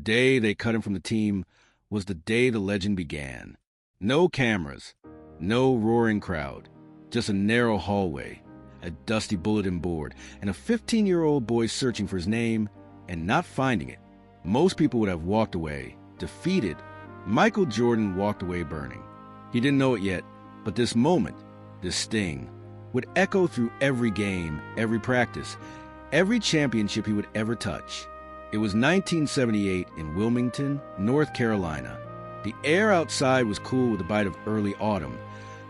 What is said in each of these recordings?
day they cut him from the team was the day the legend began. No cameras, no roaring crowd, just a narrow hallway, a dusty bulletin board, and a 15-year-old boy searching for his name and not finding it. Most people would have walked away, defeated. Michael Jordan walked away burning. He didn't know it yet, but this moment, this sting, would echo through every game, every practice, every championship he would ever touch. It was 1978 in Wilmington, North Carolina. The air outside was cool with a bite of early autumn,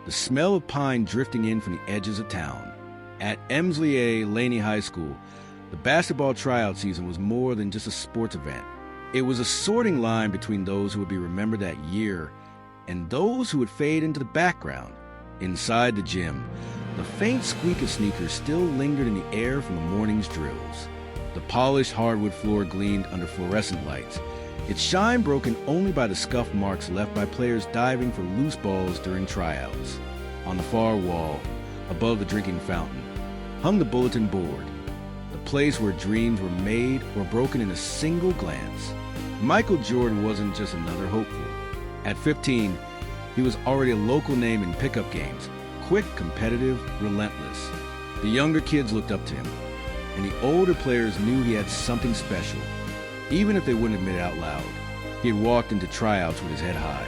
the smell of pine drifting in from the edges of town. At Emsley A. Laney High School, the basketball tryout season was more than just a sports event. It was a sorting line between those who would be remembered that year and those who would fade into the background. Inside the gym, the faint squeak of sneakers still lingered in the air from the morning's drills. The polished hardwood floor gleamed under fluorescent lights, its shine broken only by the scuff marks left by players diving for loose balls during tryouts. On the far wall, above the drinking fountain, hung the bulletin board, the place where dreams were made or broken in a single glance. Michael Jordan wasn't just another hopeful. At 15, he was already a local name in pickup games, quick, competitive, relentless. The younger kids looked up to him, and the older players knew he had something special, even if they wouldn't admit it out loud. He had walked into tryouts with his head high,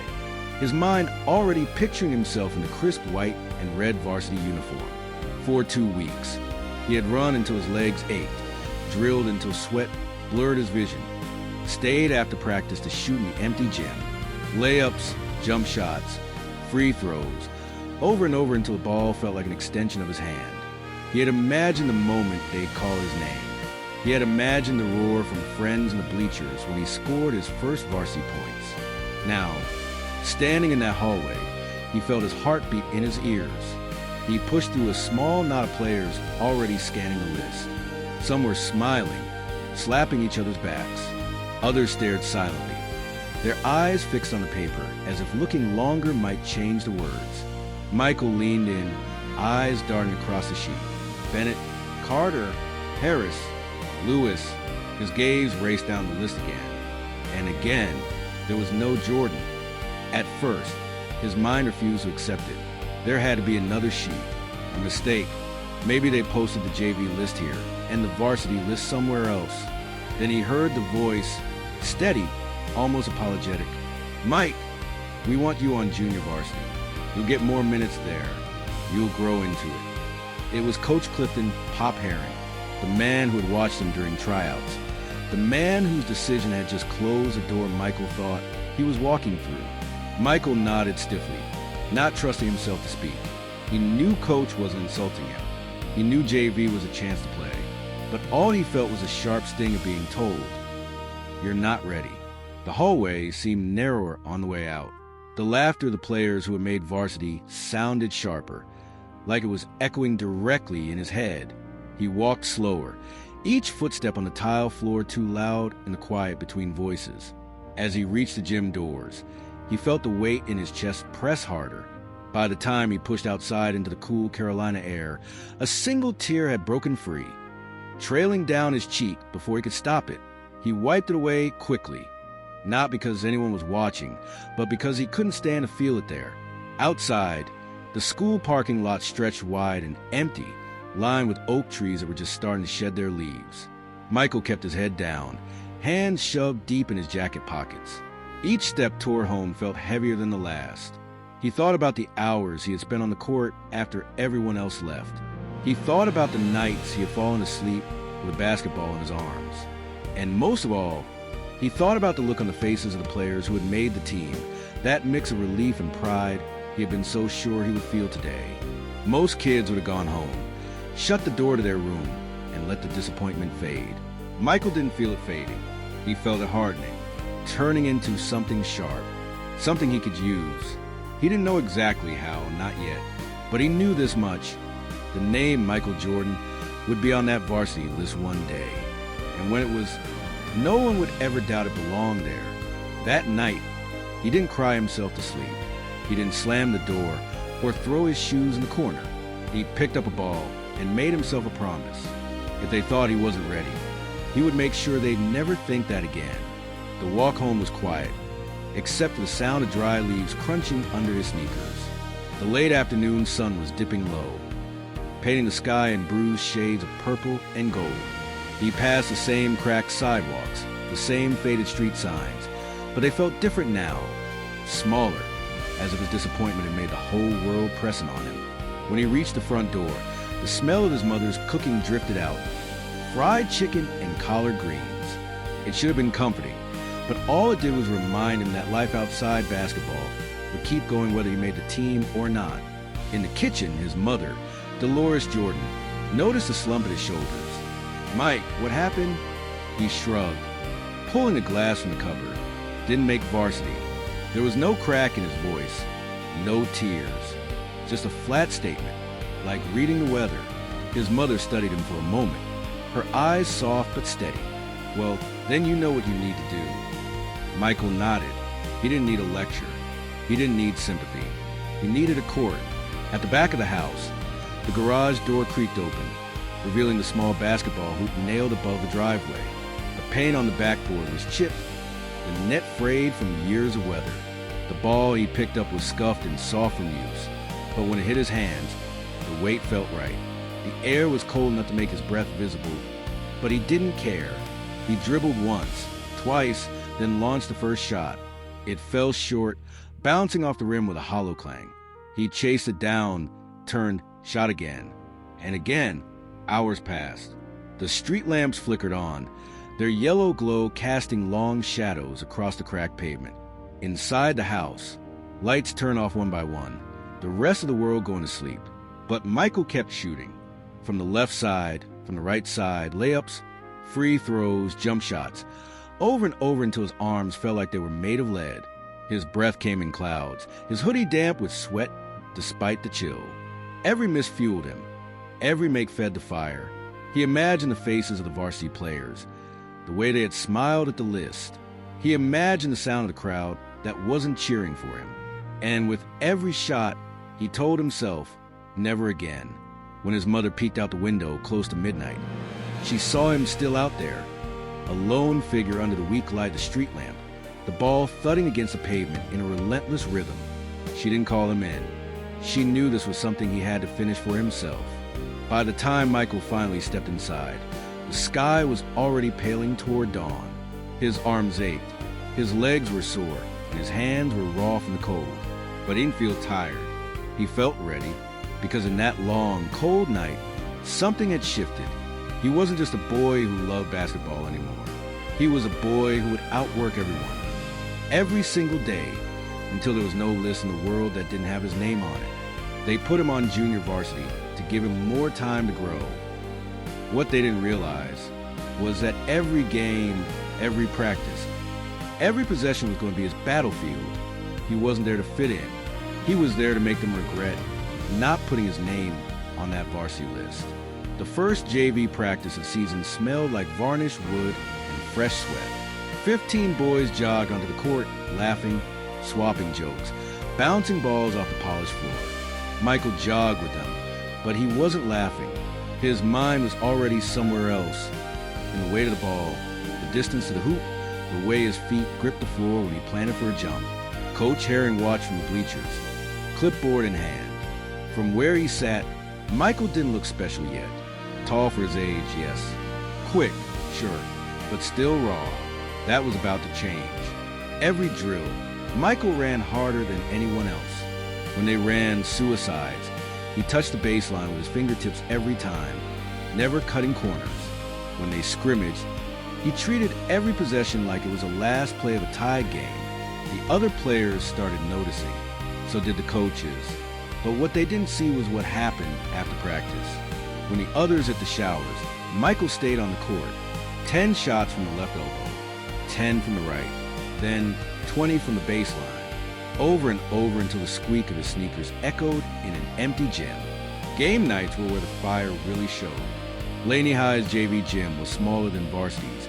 his mind already picturing himself in the crisp white and red varsity uniform. For 2 weeks, he had run until his legs ached, drilled until sweat blurred his vision, stayed after practice to shoot in the empty gym, layups, jump shots, free throws, over and over until the ball felt like an extension of his hand. He had imagined the moment they'd call his name. He had imagined the roar from friends in the bleachers when he scored his first varsity points. Now, standing in that hallway, he felt his heartbeat in his ears. He pushed through a small knot of players already scanning the list. Some were smiling, slapping each other's backs. Others stared silently, their eyes fixed on the paper as if looking longer might change the words. Michael leaned in, eyes darting across the sheet. Bennett, Carter, Harris, Lewis. His gaze raced down the list again. And again, there was no Jordan. At first, his mind refused to accept it. There had to be another sheet. A mistake. Maybe they posted the JV list here and the varsity list somewhere else. Then he heard the voice, steady, almost apologetic. "Mike, we want you on junior varsity. You'll get more minutes there. You'll grow into it." It was Coach Clifton Pop Herring, the man who had watched him during tryouts, the man whose decision had just closed the door Michael thought he was walking through. Michael nodded stiffly, not trusting himself to speak. He knew Coach wasn't insulting him. He knew JV was a chance to play. But all he felt was a sharp sting of being told, "You're not ready." The hallway seemed narrower on the way out. The laughter of the players who had made varsity sounded sharper, like it was echoing directly in his head. He walked slower, each footstep on the tile floor too loud in the quiet between voices. As he reached the gym doors, he felt the weight in his chest press harder. By the time he pushed outside into the cool Carolina air, a single tear had broken free, trailing down his cheek before he could stop it. He wiped it away quickly, not because anyone was watching, but because he couldn't stand to feel it there. Outside, the school parking lot stretched wide and empty, lined with oak trees that were just starting to shed their leaves. Michael kept his head down, hands shoved deep in his jacket pockets. Each step toward home felt heavier than the last. He thought about the hours he had spent on the court after everyone else left. He thought about the nights he had fallen asleep with a basketball in his arms. And most of all, he thought about the look on the faces of the players who had made the team, that mix of relief and pride he had been so sure he would feel today. Most kids would have gone home, shut the door to their room, and let the disappointment fade. Michael didn't feel it fading. He felt it hardening, turning into something sharp, something he could use. He didn't know exactly how, not yet, but he knew this much. The name Michael Jordan would be on that varsity list one day. And when it was, no one would ever doubt it belonged there. That night, he didn't cry himself to sleep. He didn't slam the door or throw his shoes in the corner. He picked up a ball and made himself a promise. If they thought he wasn't ready, he would make sure they'd never think that again. The walk home was quiet, except for the sound of dry leaves crunching under his sneakers. The late afternoon sun was dipping low, painting the sky in bruised shades of purple and gold. He passed the same cracked sidewalks, the same faded street signs, but they felt different now, smaller, as if his disappointment had made the whole world pressing on him. When he reached the front door, the smell of his mother's cooking drifted out. Fried chicken and collard greens. It should have been comforting, but all it did was remind him that life outside basketball would keep going whether he made the team or not. In the kitchen, his mother, Dolores Jordan, noticed a slump at his shoulders. "Mike, what happened?" He shrugged, pulling the glass from the cupboard. Didn't make varsity. There was no crack in his voice, no tears, just a flat statement, like reading the weather. His mother studied him for a moment, her eyes soft but steady. "Well, then you know what you need to do." Michael nodded. He didn't need a lecture. He didn't need sympathy. He needed a court. At the back of the house, the garage door creaked open, revealing the small basketball hoop nailed above the driveway. The paint on the backboard was chipped, the net frayed from years of weather. The ball he picked up was scuffed and soft from use, but when it hit his hands, the weight felt right. The air was cold enough to make his breath visible, but he didn't care. He dribbled once, twice, then launched the first shot. It fell short, bouncing off the rim with a hollow clang. He chased it down, turned, shot again. And again. Hours passed. The street lamps flickered on, their yellow glow casting long shadows across the cracked pavement. Inside the house, lights turned off one by one, the rest of the world going to sleep. But Michael kept shooting. From the left side, from the right side, layups, free throws, jump shots, over and over until his arms felt like they were made of lead. His breath came in clouds, his hoodie damp with sweat despite the chill. Every miss fueled him. Every make fed the fire. He imagined the faces of the varsity players, the way they had smiled at the list. He imagined the sound of the crowd that wasn't cheering for him. And with every shot, he told himself, never again. When his mother peeked out the window close to midnight, she saw him still out there, a lone figure under the weak light of the street lamp, the ball thudding against the pavement in a relentless rhythm. She didn't call him in. She knew this was something he had to finish for himself. By the time Michael finally stepped inside, the sky was already paling toward dawn. His arms ached, his legs were sore, and his hands were raw from the cold. But he didn't feel tired. He felt ready, because in that long, cold night, something had shifted. He wasn't just a boy who loved basketball anymore. He was a boy who would outwork everyone, every single day, until there was no list in the world that didn't have his name on it. They put him on junior varsity to give him more time to grow. What they didn't realize was that every game, every practice, every possession was going to be his battlefield. He wasn't there to fit in. He was there to make them regret not putting his name on that varsity list. The first JV practice of the season smelled like varnished wood and fresh sweat. 15 boys jogged onto the court, laughing, swapping jokes, bouncing balls off the polished floor. Michael jogged with them, but he wasn't laughing. His mind was already somewhere else, in the weight of the ball, the distance to the hoop, the way his feet gripped the floor when he planted for a jump. Coach Herring watched from the bleachers, clipboard in hand. From where he sat, Michael didn't look special yet. Tall for his age, yes. Quick, sure, but still raw. That was about to change. Every drill, Michael ran harder than anyone else. When they ran suicides, he touched the baseline with his fingertips every time, never cutting corners. When they scrimmaged, he treated every possession like it was the last play of a tied game. The other players started noticing. So did the coaches. But what they didn't see was what happened after practice. When the others hit the showers, Michael stayed on the court. 10 shots from the left elbow, 10 from the right, then 20 from the baseline, over and over until the squeak of his sneakers echoed in an empty gym. Game nights were where the fire really showed. Laney High's JV gym was smaller than varsity's,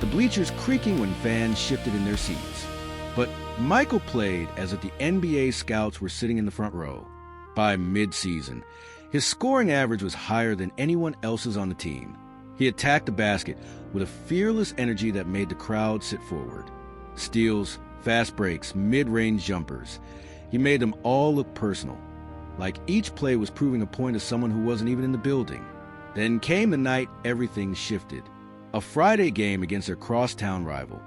the bleachers creaking when fans shifted in their seats. But Michael played as if the NBA scouts were sitting in the front row. By mid-season, his scoring average was higher than anyone else's on the team. He attacked the basket with a fearless energy that made the crowd sit forward. Steals, fast breaks, mid-range jumpers. He made them all look personal, like each play was proving a point to someone who wasn't even in the building. Then came the night everything shifted. A Friday game against their crosstown rival.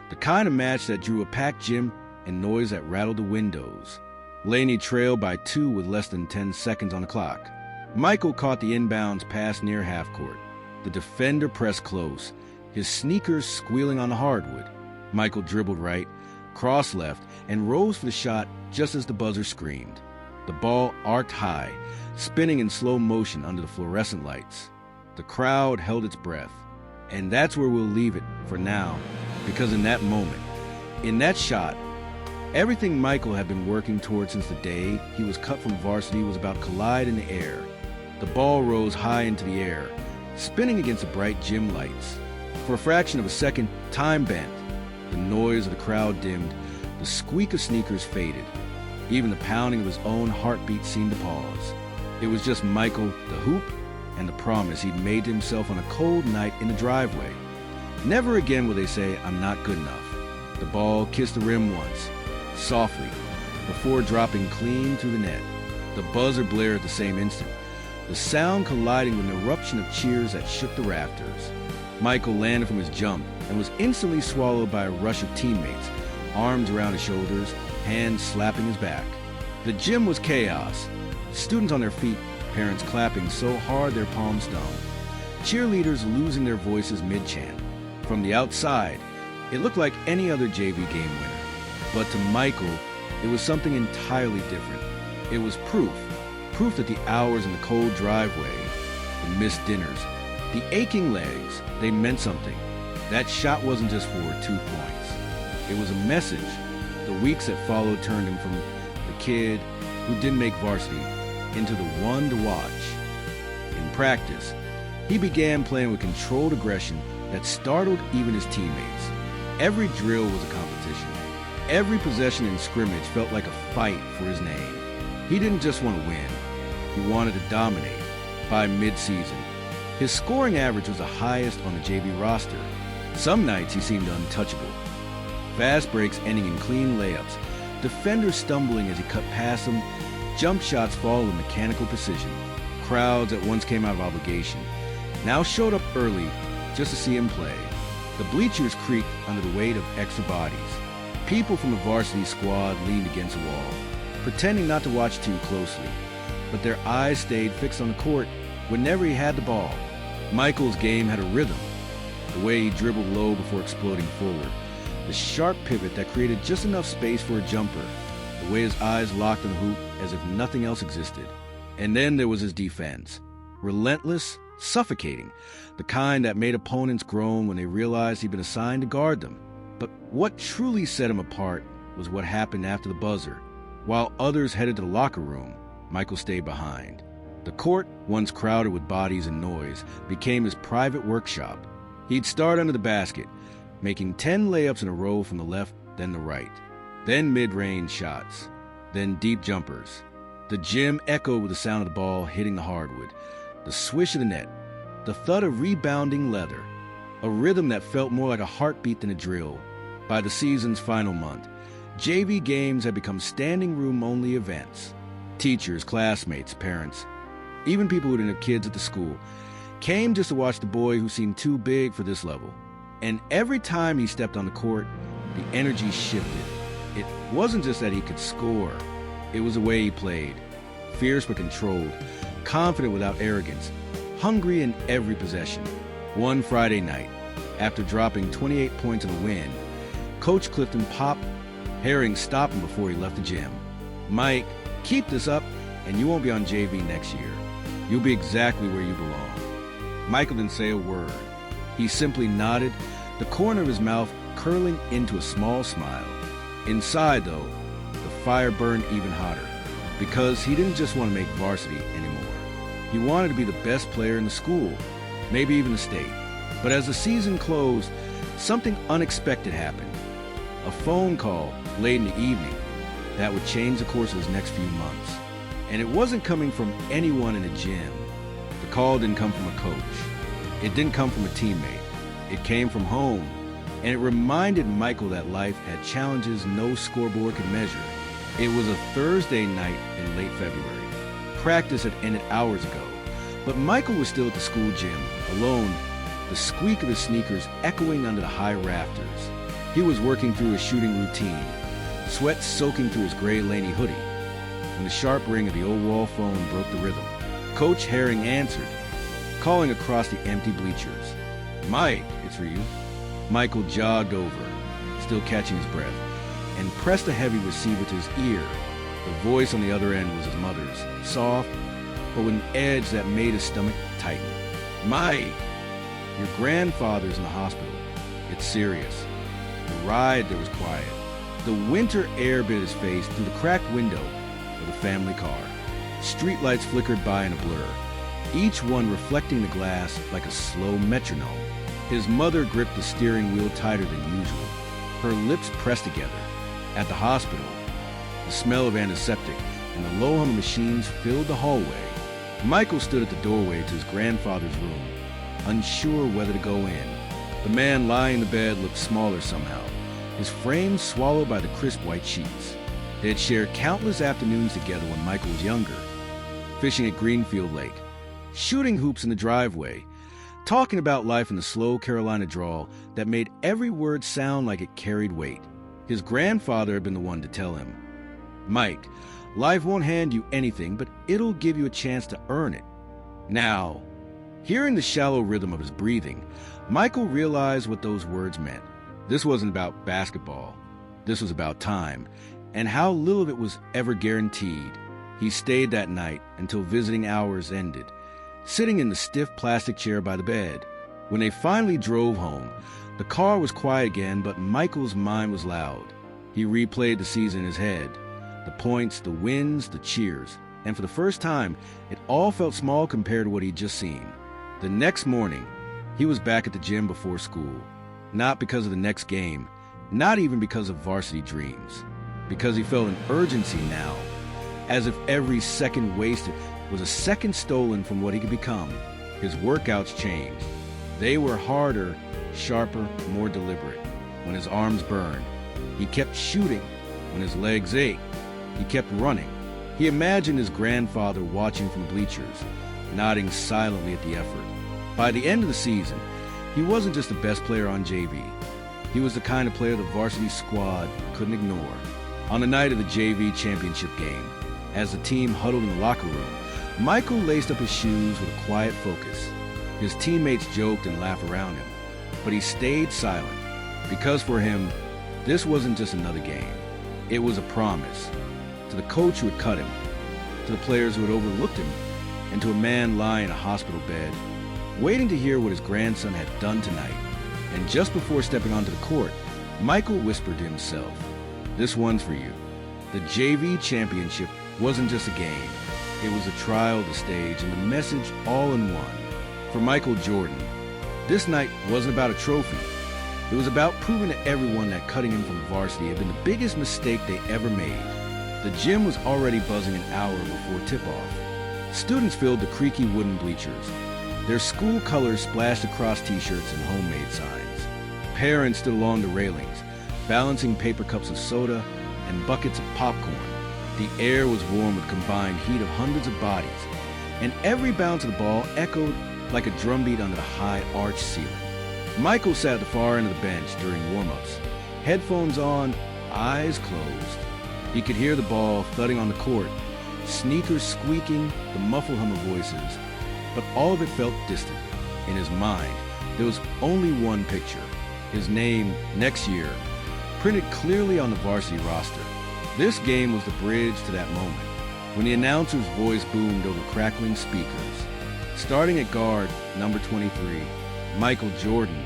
The kind of match that drew a packed gym and noise that rattled the windows. Laney trailed by 2 with less than 10 seconds on the clock. Michael caught the inbounds pass near half court. The defender pressed close, his sneakers squealing on the hardwood. Michael dribbled right, crossed left, and rose for the shot just as the buzzer screamed. The ball arced high, spinning in slow motion under the fluorescent lights. The crowd held its breath. And that's where we'll leave it for now, because in that moment, in that shot, everything Michael had been working toward since the day he was cut from varsity was about to collide in the air. The ball rose high into the air, spinning against the bright gym lights. For a fraction of a second, time bent. The noise of the crowd dimmed, the squeak of sneakers faded. Even the pounding of his own heartbeat seemed to pause. It was just Michael, the hoop, and the promise he'd made to himself on a cold night in the driveway. Never again will they say, "I'm not good enough." The ball kissed the rim once, softly, before dropping clean through the net. The buzzer blared at the same instant, the sound colliding with an eruption of cheers that shook the rafters. Michael landed from his jump and was instantly swallowed by a rush of teammates, arms around his shoulders, hands slapping his back. The gym was chaos, students on their feet, parents clapping so hard their palms stung, cheerleaders losing their voices mid-chant. From the outside, it looked like any other JV game winner. But to Michael, it was something entirely different. It was proof that the hours in the cold driveway, the missed dinners, the aching legs, they meant something. That shot wasn't just for 2 points. It was a message. The weeks that followed turned him from the kid who didn't make varsity into the one to watch. In practice, he began playing with controlled aggression that startled even his teammates. Every drill was a competition. Every possession in scrimmage felt like a fight for his name. He didn't just want to win. He wanted to dominate. By mid-season, his scoring average was the highest on the JV roster. Some nights he seemed untouchable. Fast breaks ending in clean layups, defenders stumbling as he cut past them, jump shots fall with mechanical precision. Crowds that once came out of obligation now showed up early just to see him play. The bleachers creaked under the weight of extra bodies. People from the varsity squad leaned against the wall, pretending not to watch too closely, but their eyes stayed fixed on the court whenever he had the ball. Michael's game had a rhythm, the way he dribbled low before exploding forward, the sharp pivot that created just enough space for a jumper, the way his eyes locked on the hoop as if nothing else existed. And then there was his defense. Relentless, suffocating, the kind that made opponents groan when they realized he'd been assigned to guard them. But what truly set him apart was what happened after the buzzer. While others headed to the locker room, Michael stayed behind. The court, once crowded with bodies and noise, became his private workshop. He'd start under the basket, making 10 layups in a row from the left, then the right. Then mid-range shots. Then deep jumpers. The gym echoed with the sound of the ball hitting the hardwood, the swish of the net, the thud of rebounding leather, a rhythm that felt more like a heartbeat than a drill. By the season's final month, JV games had become standing room-only events. Teachers, classmates, parents, even people who didn't have kids at the school, came just to watch the boy who seemed too big for this level. And every time he stepped on the court, the energy shifted. It wasn't just that he could score. It was the way he played. Fierce but controlled, confident without arrogance, hungry in every possession. One Friday night, after dropping 28 points in a win, Coach Clifton popped Herring stopped him before he left the gym. "Mike, keep this up and you won't be on JV next year. You'll be exactly where you belong." Michael didn't say a word. He simply nodded, the corner of his mouth curling into a small smile. Inside, though, the fire burned even hotter, because he didn't just want to make varsity anymore. He wanted to be the best player in the school, maybe even the state. But as the season closed, something unexpected happened. A phone call late in the evening that would change the course of his next few months. And it wasn't coming from anyone in the gym. The call didn't come from a coach. It didn't come from a teammate. It came from home, and it reminded Michael that life had challenges no scoreboard could measure. It was a Thursday night in late February. Practice had ended hours ago, but Michael was still at the school gym, alone, the squeak of his sneakers echoing under the high rafters. He was working through his shooting routine, sweat soaking through his gray Laney hoodie, when the sharp ring of the old wall phone broke the rhythm. Coach Herring answered, calling across the empty bleachers. "Mike, it's for you." Michael jogged over, still catching his breath, and pressed a heavy receiver to his ear. The voice on the other end was his mother's, soft, but with an edge that made his stomach tighten. "Mike, your grandfather's in the hospital. It's serious." The ride there was quiet. The winter air bit his face through the cracked window of the family car. Streetlights flickered by in a blur, each one reflecting the glass like a slow metronome. His mother gripped the steering wheel tighter than usual, her lips pressed together. At the hospital, the smell of antiseptic and the low hum of machines filled the hallway. Michael stood at the doorway to his grandfather's room, unsure whether to go in. The man lying in the bed looked smaller somehow, his frame swallowed by the crisp white sheets. They had shared countless afternoons together when Michael was younger, fishing at Greenfield Lake, shooting hoops in the driveway, talking about life in the slow Carolina drawl that made every word sound like it carried weight. His grandfather had been the one to tell him, "Mike, life won't hand you anything, but it'll give you a chance to earn it." Now, hearing the shallow rhythm of his breathing, Michael realized what those words meant. This wasn't about basketball. This was about time, and how little of it was ever guaranteed. He stayed that night until visiting hours ended, sitting in the stiff plastic chair by the bed. When they finally drove home, the car was quiet again, but Michael's mind was loud. He replayed the season in his head, the points, the wins, the cheers, and for the first time, it all felt small compared to what he'd just seen. The next morning, he was back at the gym before school, not because of the next game, not even because of varsity dreams, because he felt an urgency now, as if every second wasted was a second stolen from what he could become. His workouts changed. They were harder, sharper, more deliberate. When his arms burned, he kept shooting. When his legs ached, he kept running. He imagined his grandfather watching from bleachers, nodding silently at the effort. By the end of the season, he wasn't just the best player on JV. He was the kind of player the varsity squad couldn't ignore. On the night of the JV championship game, as the team huddled in the locker room, Michael laced up his shoes with a quiet focus. His teammates joked and laughed around him, but he stayed silent, because for him, this wasn't just another game. It was a promise to the coach who had cut him, to the players who had overlooked him, and to a man lying in a hospital bed, waiting to hear what his grandson had done tonight. And just before stepping onto the court, Michael whispered to himself, "This one's for you." The JV championship wasn't just a game. It was a trial, the stage, and the message all in one. For Michael Jordan, this night wasn't about a trophy. It was about proving to everyone that cutting him from varsity had been the biggest mistake they ever made. The gym was already buzzing an hour before tip-off. Students filled the creaky wooden bleachers. Their school colors splashed across t-shirts and homemade signs. Parents stood along the railings, balancing paper cups of soda and buckets of popcorn. The air was warm with combined heat of hundreds of bodies, and every bounce of the ball echoed like a drumbeat under the high arched ceiling. Michael sat at the far end of the bench during warm-ups, headphones on, eyes closed. He could hear the ball thudding on the court, sneakers squeaking, the muffled hum of voices, but all of it felt distant. In his mind, there was only one picture, his name next year, printed clearly on the varsity roster. This game was the bridge to that moment, when the announcer's voice boomed over crackling speakers. Starting at guard, number 23, Michael Jordan.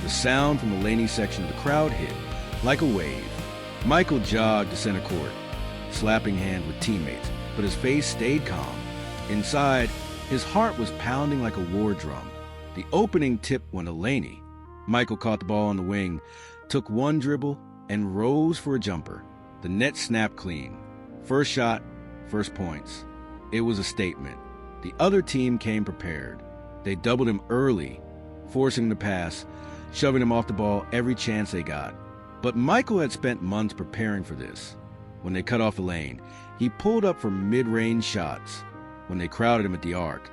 The sound from the Laney section of the crowd hit like a wave. Michael jogged to center court, slapping hands with teammates, but his face stayed calm. Inside, his heart was pounding like a war drum. The opening tip went to Laney. Michael caught the ball on the wing, took one dribble, and rose for a jumper. The net snapped clean. First shot, first points. It was a statement. The other team came prepared. They doubled him early, forcing him to pass, shoving him off the ball every chance they got. But Michael had spent months preparing for this. When they cut off the lane, he pulled up for mid-range shots. When they crowded him at the arc,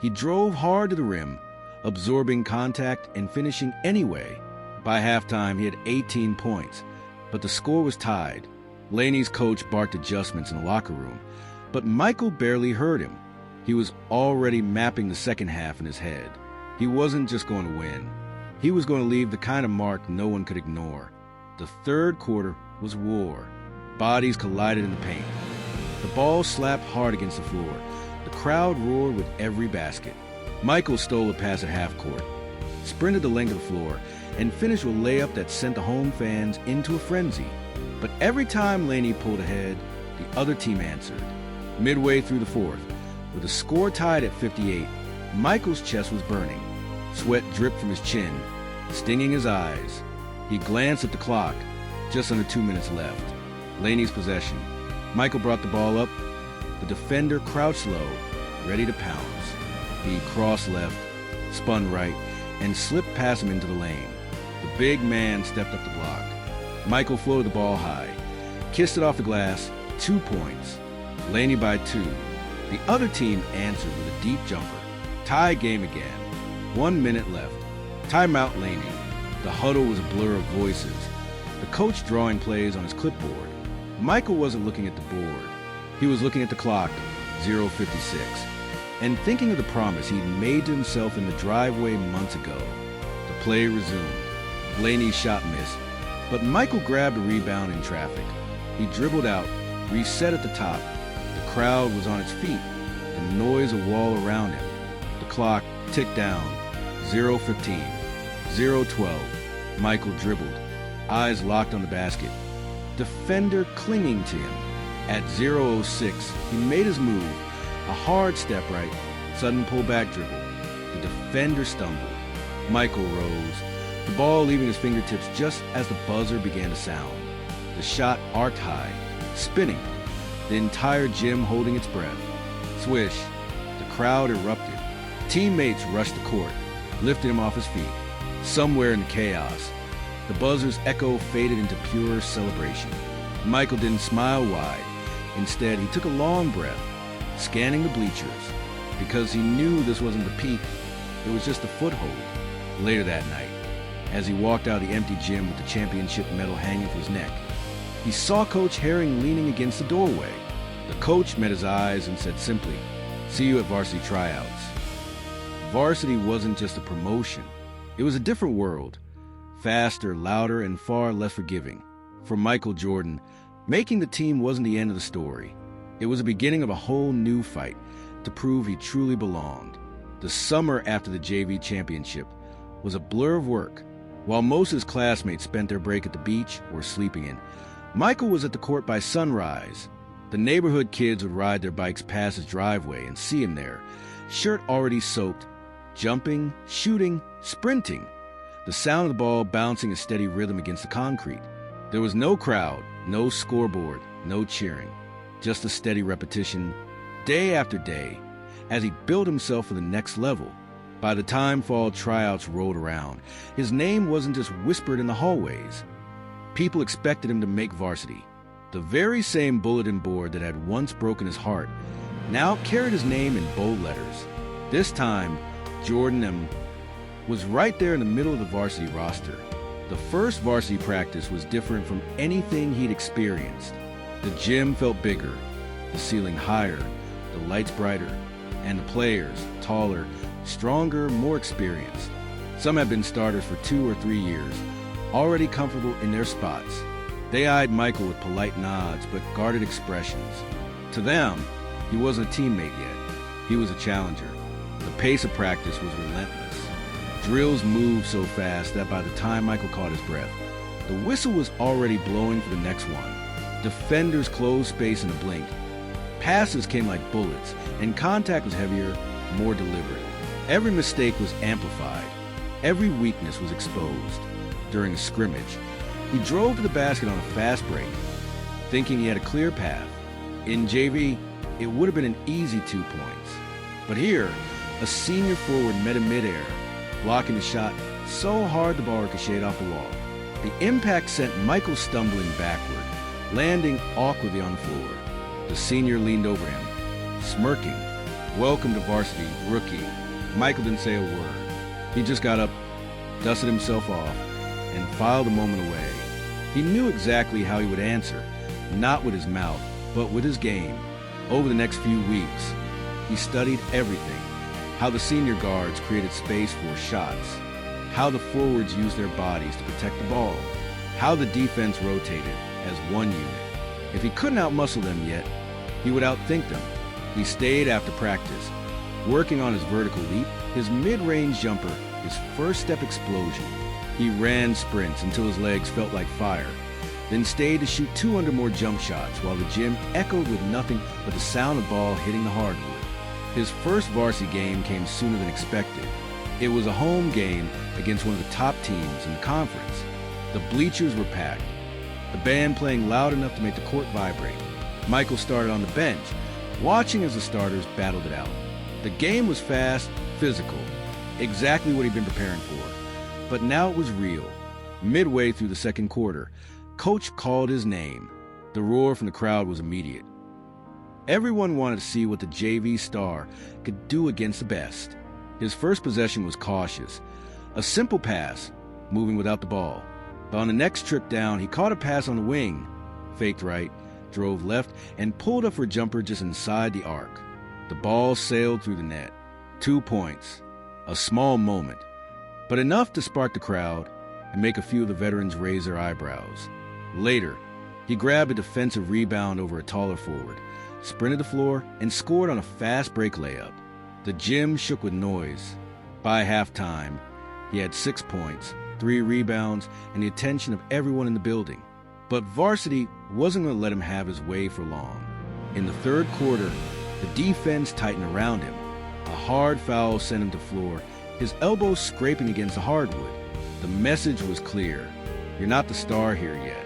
he drove hard to the rim, absorbing contact and finishing anyway. By halftime, he had 18 points, but the score was tied. Laney's coach barked adjustments in the locker room, but Michael barely heard him. He was already mapping the second half in his head. He wasn't just going to win. He was going to leave the kind of mark no one could ignore. The third quarter was war. Bodies collided in the paint. The ball slapped hard against the floor. The crowd roared with every basket. Michael stole a pass at half court, sprinted the length of the floor, and finished with a layup that sent the home fans into a frenzy. But every time Laney pulled ahead, the other team answered. Midway through the fourth, with the score tied at 58, Michael's chest was burning. Sweat dripped from his chin, stinging his eyes. He glanced at the clock, just under 2 minutes left. Laney's possession. Michael brought the ball up. The defender crouched low, ready to pounce. He crossed left, spun right, and slipped past him into the lane. The big man stepped up the block. Michael floated the ball high, kissed it off the glass, 2 points. Laney by 2. The other team answered with a deep jumper. Tie game again. 1 minute left. Timeout Laney. The huddle was a blur of voices. The coach drawing plays on his clipboard. Michael wasn't looking at the board. He was looking at the clock, 0:56, and thinking of the promise he'd made to himself in the driveway months ago. The play resumed. Laney's shot missed, but Michael grabbed a rebound in traffic. He dribbled out, reset at the top. The crowd was on its feet, the noise a wall around him. The clock ticked down, 0:15, 0:12. Michael dribbled, eyes locked on the basket. Defender clinging to him. At 0:06, he made his move, a hard step right, sudden pullback dribble. The defender stumbled. Michael rose, the ball leaving his fingertips just as the buzzer began to sound. The shot arced high, spinning, the entire gym holding its breath. Swish, the crowd erupted. Teammates rushed the court, lifted him off his feet. Somewhere in the chaos, the buzzer's echo faded into pure celebration. Michael didn't smile wide. Instead, he took a long breath, scanning the bleachers, because he knew this wasn't the peak. It was just a foothold. Later that night, as he walked out of the empty gym with the championship medal hanging from his neck, he saw Coach Herring leaning against the doorway. The coach met his eyes and said simply, "See you at varsity tryouts." Varsity wasn't just a promotion. It was a different world, faster, louder, and far less forgiving. For Michael Jordan, making the team wasn't the end of the story. It was the beginning of a whole new fight to prove he truly belonged. The summer after the JV championship was a blur of work. While most of his classmates spent their break at the beach or sleeping in, Michael was at the court by sunrise. The neighborhood kids would ride their bikes past his driveway and see him there, shirt already soaked, jumping, shooting, sprinting, the sound of the ball bouncing a steady rhythm against the concrete. There was no crowd, no scoreboard, no cheering, just a steady repetition, day after day, as he built himself for the next level. By the time fall tryouts rolled around, his name wasn't just whispered in the hallways. People expected him to make varsity. The very same bulletin board that had once broken his heart now carried his name in bold letters. This time, Jordan M. was right there in the middle of the varsity roster. The first varsity practice was different from anything he'd experienced. The gym felt bigger, the ceiling higher, the lights brighter, and the players taller, stronger, more experienced. Some had been starters for 2 or 3 years, already comfortable in their spots. They eyed Michael with polite nods but guarded expressions. To them, he wasn't a teammate yet. He was a challenger. The pace of practice was relentless. Drills moved so fast that by the time Michael caught his breath, the whistle was already blowing for the next one. Defenders closed space in a blink. Passes came like bullets, and contact was heavier, more deliberate. Every mistake was amplified. Every weakness was exposed. During a scrimmage, he drove to the basket on a fast break, thinking he had a clear path. In JV, it would have been an easy 2 points. But here, a senior forward met him midair, blocking the shot so hard the ball ricocheted off the wall. The impact sent Michael stumbling backward, landing awkwardly on the floor. The senior leaned over him, smirking. "Welcome to varsity, rookie." Michael didn't say a word. He just got up, dusted himself off, and filed a moment away. He knew exactly how he would answer, not with his mouth, but with his game. Over the next few weeks, he studied everything: how the senior guards created space for shots, how the forwards used their bodies to protect the ball, how the defense rotated as one unit. If he couldn't outmuscle them yet, he would outthink them. He stayed after practice, working on his vertical leap, his mid-range jumper, his first step explosion. He ran sprints until his legs felt like fire, then stayed to shoot 200 more jump shots while the gym echoed with nothing but the sound of ball hitting the hardwood. His first varsity game came sooner than expected. It was a home game against one of the top teams in the conference. The bleachers were packed, the band playing loud enough to make the court vibrate. Michael started on the bench, watching as the starters battled it out. The game was fast, physical, exactly what he'd been preparing for. But now it was real. Midway through the second quarter, Coach called his name. The roar from the crowd was immediate. Everyone wanted to see what the JV star could do against the best. His first possession was cautious, a simple pass, moving without the ball. But on the next trip down, he caught a pass on the wing, faked right, drove left, and pulled up for a jumper just inside the arc. The ball sailed through the net. 2 points. A small moment, but enough to spark the crowd and make a few of the veterans raise their eyebrows. Later, he grabbed a defensive rebound over a taller forward, sprinted the floor, and scored on a fast break layup. The gym shook with noise. By halftime, he had 6 points, 3 rebounds, and the attention of everyone in the building. But varsity wasn't going to let him have his way for long. In the third quarter, the defense tightened around him. A hard foul sent him to the floor, his elbows scraping against the hardwood. The message was clear: you're not the star here yet.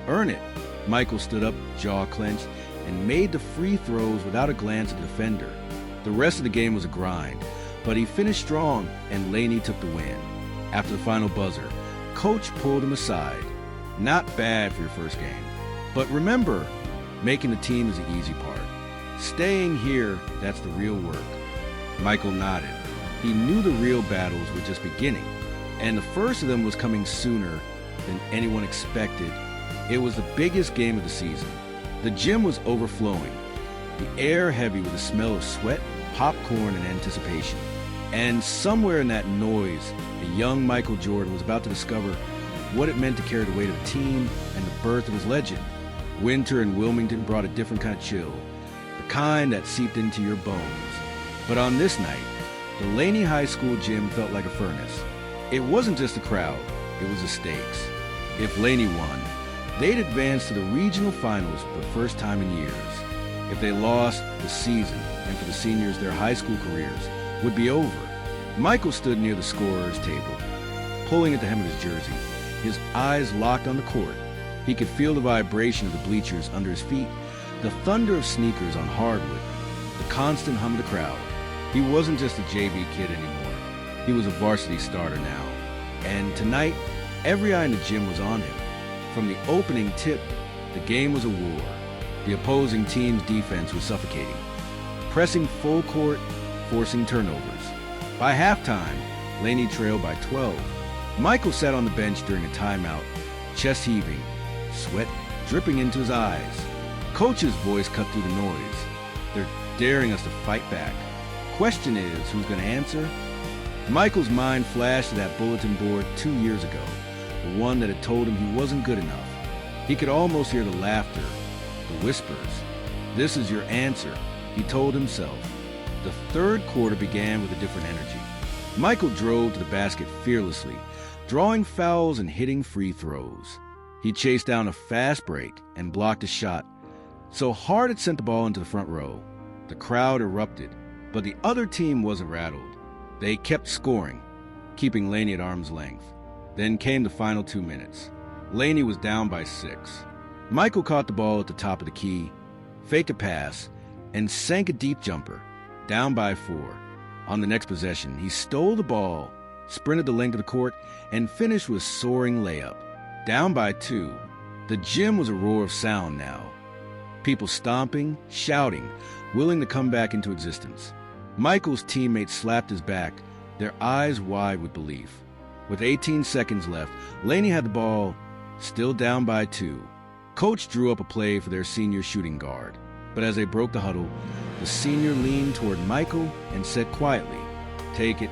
Earn it. Michael stood up, jaw clenched, and made the free throws without a glance at the defender. The rest of the game was a grind, but he finished strong, and Laney took the win. After the final buzzer, Coach pulled him aside. "Not bad for your first game. But remember, making the team is the easy part. Staying here, that's the real work." Michael nodded. He knew the real battles were just beginning, and the first of them was coming sooner than anyone expected. It was the biggest game of the season. The gym was overflowing, the air heavy with the smell of sweat, popcorn, and anticipation. And somewhere in that noise, a young Michael Jordan was about to discover what it meant to carry the weight of a team and the birth of his legend. Winter in Wilmington brought a different kind of chill, the kind that seeped into your bones. But on this night, the Laney High School gym felt like a furnace. It wasn't just the crowd, it was the stakes. If Laney won, they'd advance to the regional finals for the first time in years. If they lost, the season, and for the seniors, their high school careers, would be over. Michael stood near the scorer's table, pulling at the hem of his jersey, his eyes locked on the court. He could feel the vibration of the bleachers under his feet, the thunder of sneakers on hardwood, the constant hum of the crowd. He wasn't just a JV kid anymore. He was a varsity starter now. And tonight, every eye in the gym was on him. From the opening tip, the game was a war. The opposing team's defense was suffocating, pressing full court, forcing turnovers. By halftime, Laney trailed by 12. Michael sat on the bench during a timeout, chest heaving, sweat dripping into his eyes. Coach's voice cut through the noise. "They're daring us to fight back. Question is, who's going to answer?" Michael's mind flashed to that bulletin board 2 years ago, the one that had told him he wasn't good enough. He could almost hear the laughter, the whispers. "This is your answer," he told himself. The third quarter began with a different energy. Michael drove to the basket fearlessly, drawing fouls and hitting free throws. He chased down a fast break and blocked a shot so hard it sent the ball into the front row. The crowd erupted, but the other team wasn't rattled. They kept scoring, keeping Laney at arm's length. Then came the final 2 minutes. Laney was down by 6. Michael caught the ball at the top of the key, faked a pass, and sank a deep jumper, down by 4. On the next possession, he stole the ball sprinted the length of the court, and finished with a soaring layup. Down by 2, the gym was a roar of sound now. People stomping, shouting, willing to come back into existence. Michael's teammates slapped his back, their eyes wide with belief. With 18 seconds left, Laney had the ball, still down by 2. Coach drew up a play for their senior shooting guard. But as they broke the huddle, the senior leaned toward Michael and said quietly, "Take it."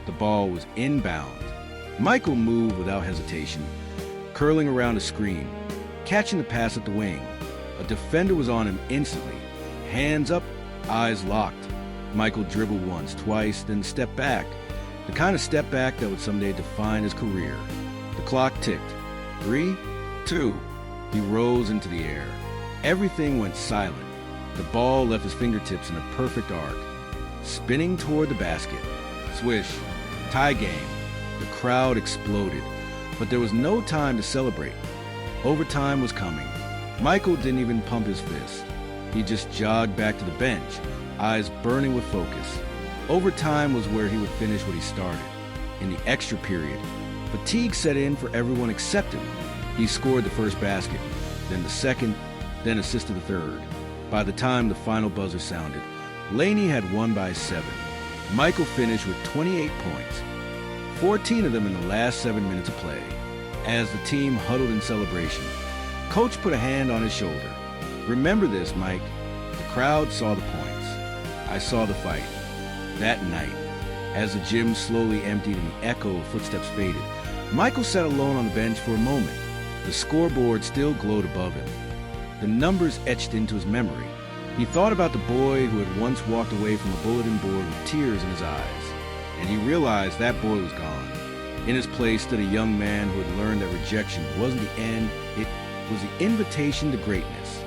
The ball was inbound. Michael moved without hesitation, curling around a screen, catching the pass at the wing. A defender was on him instantly. Hands up, eyes locked. Michael dribbled once, twice, then stepped back. The kind of step back that would someday define his career. The clock ticked. 3, 2. He rose into the air. Everything went silent. The ball left his fingertips in a perfect arc, spinning toward the basket. Swish. Tie game. The crowd exploded, but there was no time to celebrate. Overtime was coming. Michael didn't even pump his fist. He just jogged back to the bench, eyes burning with focus. Overtime was where he would finish what he started. In the extra period, fatigue set in for everyone except him. He scored the first basket, then the second, then assisted the third. By the time the final buzzer sounded, Laney had won by 7. Michael finished with 28 points, 14 of them in the last 7 minutes of play. As the team huddled in celebration, Coach put a hand on his shoulder. "Remember this, Mike. The crowd saw the points. I saw the fight." That night, as the gym slowly emptied and the echo of footsteps faded, Michael sat alone on the bench for a moment. The scoreboard still glowed above him. The numbers etched into his memory. He thought about the boy who had once walked away from the bulletin board with tears in his eyes, and he realized that boy was gone. In his place stood a young man who had learned that rejection wasn't the end, it was the invitation to greatness.